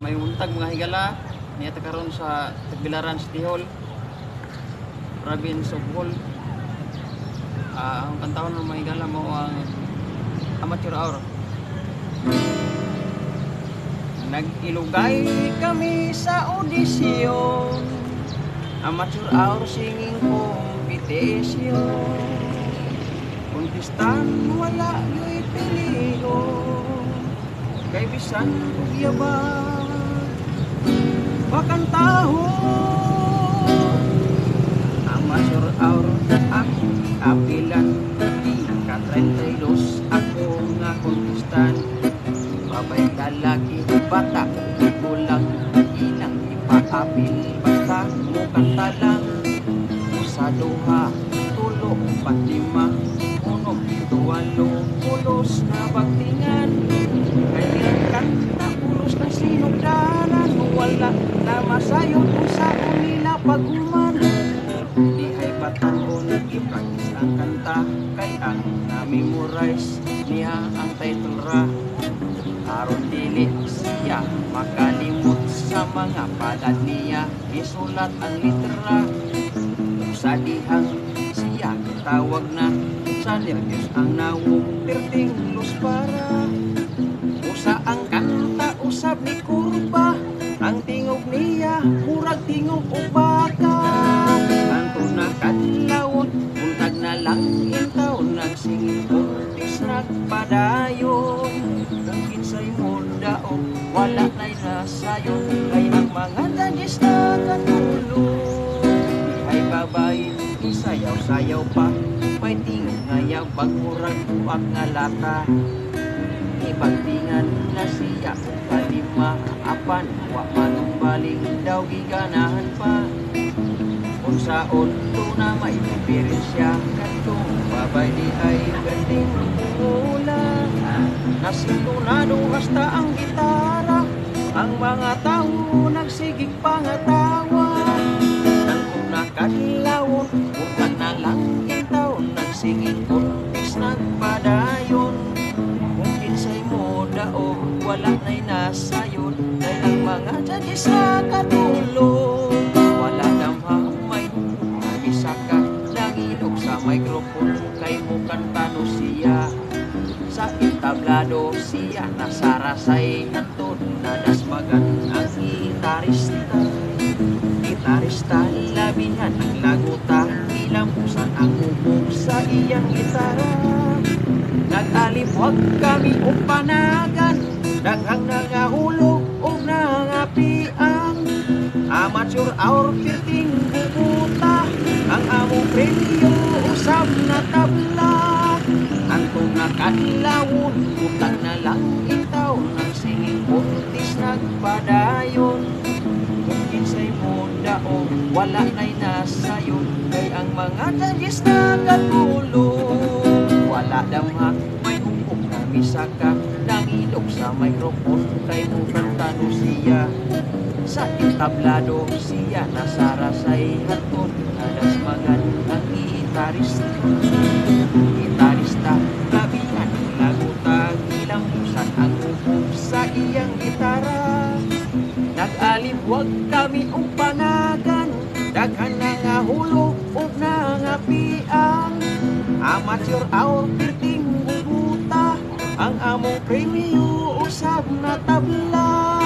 May untag mga higala niya karon sa Tagbilaran City Hall, province of Bohol. Ang kantahon ng mga higala mo ang amateur hour. Nag-ilugay kami sa audisyon, amateur hour singing competition. Kontistan wala yo'y peligro, kay bisan yabang pakantaho. Amateur hour ako apilan, ika 32 ako nga kontistan. Babay lalaki bata gulang ilang ipaapil, basta mo kanta lang. Sa duha tulo pat lima unom pito walo pulos na bagtingan, kaya kanta pulos na sinugdaran. Wala na masayon kung sa nila pag-uman. Di ay patanon i-practice ang kanta, kay ang na-memorize niya ang title ra. Aron dili siya makalimot sa mga palad niya, isulat ang litera. Sa dihang siya tawag na, sa nervyos ang nawong perting lus para. Usa ang kanta usab ni kurba, ang tingog niya murag tingog ubaka. Kanto na kadlawon buntag na lang intaw, nagsingit kurtis nagpadayon. Kung kinsay mo daog wala na'y nasayon, kay ang mga judges na katulong. Ay babae isayaw-sayaw pa, may tingog nga yabag murag buwag nga lata. Ibagtingan na siya kalima apan wa manumbaling daw giganahan pa. Kung saon to na may diferensya kanto babay di ay ganding mula. Nasintunado hasta ang gitara, ang mga tao nagsigig pangatawa. Nakadlawon, bukan na lang itaw, nagsingin kurtis nagpadayon. Kung kinsay mo daog, wala na'y nasayon, kay ang mga judges na katulong. Wala damang may nagisaka, nangilog sa microphone, kay mo kantano siya. Sa entablado siya, nasarasay hantod, nadasmagan ang gitarista. Gitarista labihan ang laguta, nilampusan ang bubog sa iyang gitara. Nag-alipwag kami o panagan, daghang nangahulog o nangapiang. Amateur hour pirting bubuta, ang among premyo usab na tabla. Antong nakadlawon, utang na lang itaw, nang singing kurtis nagpadayon. Kinsay mo daog wala na'y nasayon, kay ang mga judges na katulong. Wala damhak may hukom na misaka, nangilog sa microphone, kay mo kantano siya. Sa entablado siya nasarasay hantod, nadasmagan ang gitarista. Gitarista labihan ang lagutang, ilampusan ang hukom sa iyang gitara. Nag-alipwag kami o panagan, daghan nangahulog o nangapiang. Amateur hour pirting bubuta, ang among premyo usab na tabla.